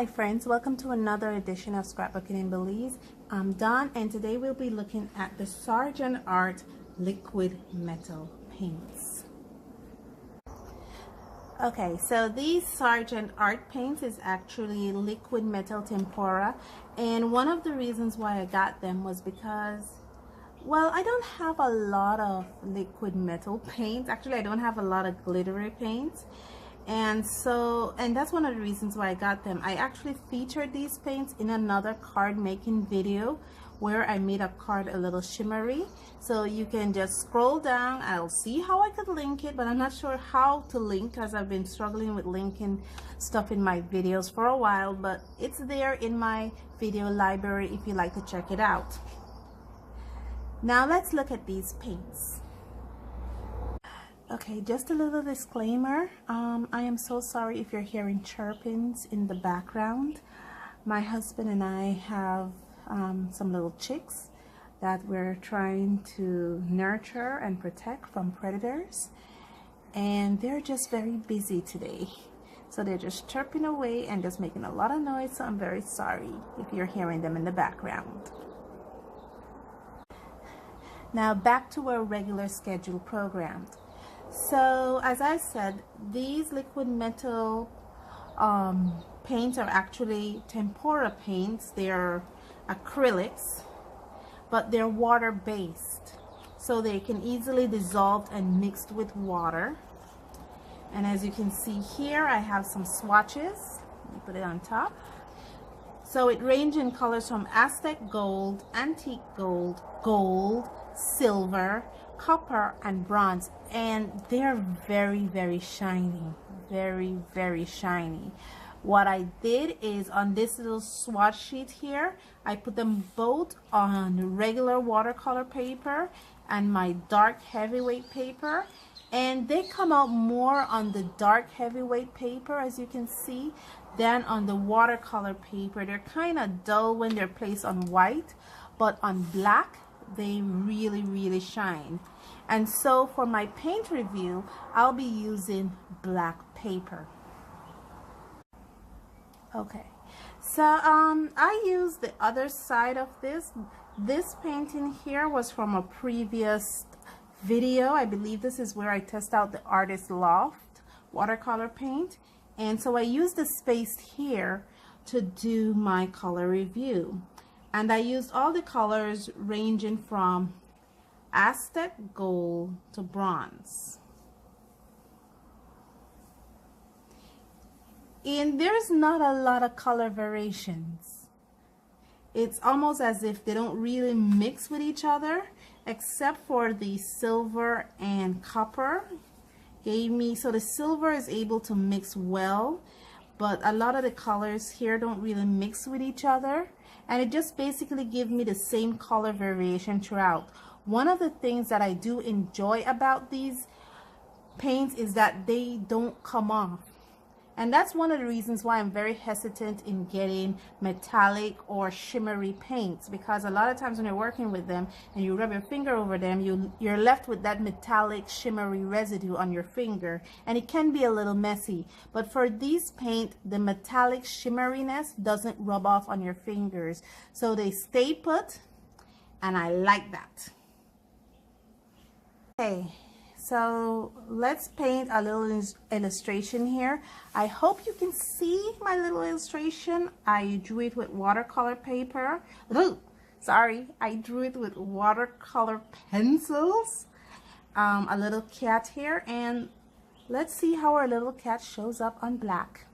Hi friends, welcome to another edition of Scrapbooking in Belize. I'm Dawn and today we'll be looking at the Sargent Art liquid metal paints. Okay, so these Sargent Art paints is actually liquid metal tempera, and one of the reasons why I got them was because, well, I don't have a lot of liquid metal paints. Actually, I don't have a lot of glittery paints. And that's one of the reasons why I got them. I actually featured these paints in another card making video where I made a card a little shimmery. So you can just scroll down. I'll see how I could link it, but I'm not sure how to link because I've been struggling with linking stuff in my videos for a while, but it's there in my video library if you'd like to check it out. Now let's look at these paints. Okay, just a little disclaimer. I am so sorry if you're hearing chirpings in the background. My husband and I have some little chicks that we're trying to nurture and protect from predators, and they're just very busy today. So they're just chirping away and just making a lot of noise, so I'm very sorry if you're hearing them in the background. Now back to our regular scheduled program. So as I said, these liquid metal paints are actually tempera paints. They're acrylics, but they're water based, so they can easily dissolve and mixed with water. And as you can see here, I have some swatches. Let me put it on top. So it ranges in colors from Aztec gold, antique gold, gold, silver, copper, and bronze, and they're very shiny, very shiny. What I did is on this little swatch sheet here, I put them both on regular watercolor paper and my dark heavyweight paper, and they come out more on the dark heavyweight paper, as you can see, than on the watercolor paper. They're kind of dull when they're placed on white, but on black they really shine. And so for my paint review, I'll be using black paper. Okay, so I used the other side of this. This painting here was from a previous video. I believe this is where I test out the Artist Loft watercolor paint, and so I used the space here to do my color review. And I used all the colors ranging from Aztec gold to bronze. And there's not a lot of color variations. It's almost as if they don't really mix with each other, except for the silver and copper gave me, so the silver is able to mix well, but a lot of the colors here don't really mix with each other, and it just basically gives me the same color variation throughout. One of the things that I do enjoy about these paints is that they don't come off, and that's one of the reasons why I'm very hesitant in getting metallic or shimmery paints, because a lot of times when you're working with them and you rub your finger over them, you're left with that metallic shimmery residue on your finger, and it can be a little messy. But for these paint, the metallic shimmeriness doesn't rub off on your fingers, so they stay put, and I like that. Okay, so let's paint a little illustration here. I hope you can see my little illustration. I drew it with watercolor paper. Sorry, I drew it with watercolor pencils. A little cat here, and let's see how our little cat shows up on black.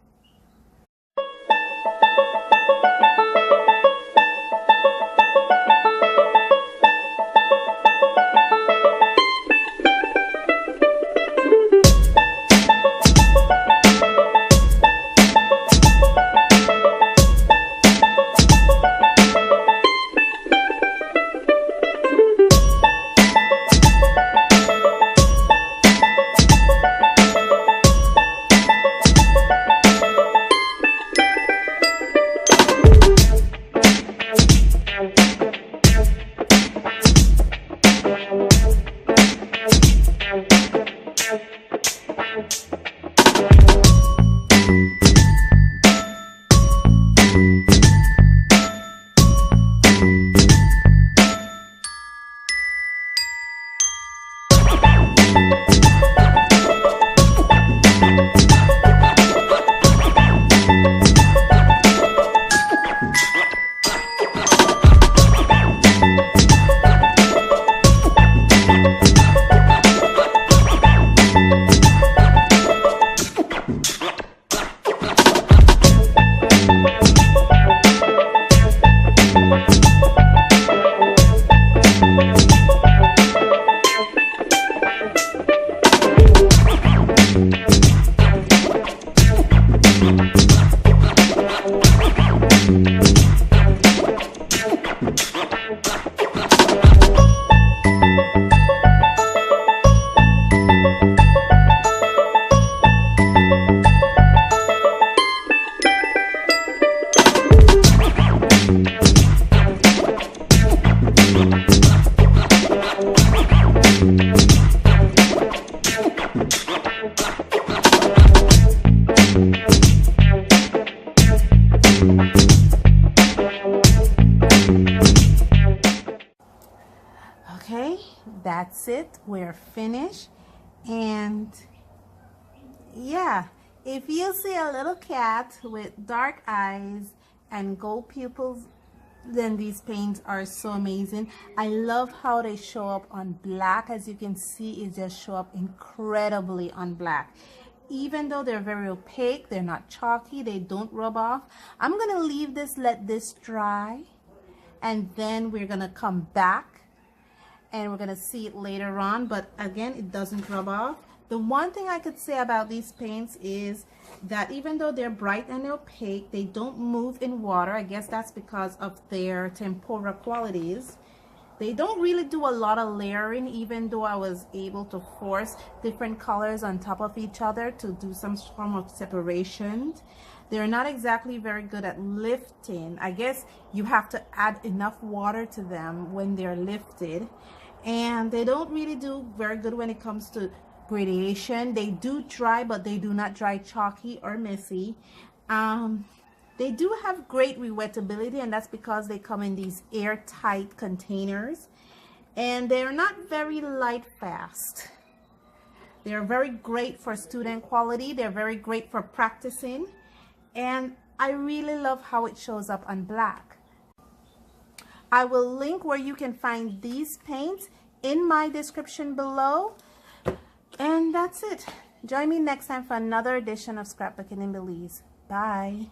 that's it. We're finished. And yeah, if you see a little cat with dark eyes and gold pupils, then these paints are so amazing. I love how they show up on black. As you can see, it just show up incredibly on black. Even though they're very opaque, they're not chalky, they don't rub off. I'm gonna leave this, let this dry, and then we're gonna come back and we're gonna see it later on. But again, it doesn't rub off. The one thing I could say about these paints is that even though they're bright and opaque, they don't move in water. I guess that's because of their tempera qualities. They don't really do a lot of layering, even though I was able to force different colors on top of each other to do some form of separation. They're not exactly very good at lifting. I guess you have to add enough water to them when they're lifted. And they don't really do very good when it comes to gradation. They do dry, but they do not dry chalky or messy. They do have great rewettability, and that's because they come in these airtight containers, and they're not very light fast. They're very great for student quality. They're very great for practicing, and I really love how it shows up on black. I will link where you can find these paints in my description below. And that's it. Join me next time for another edition of Scrapbooking in Belize. Bye.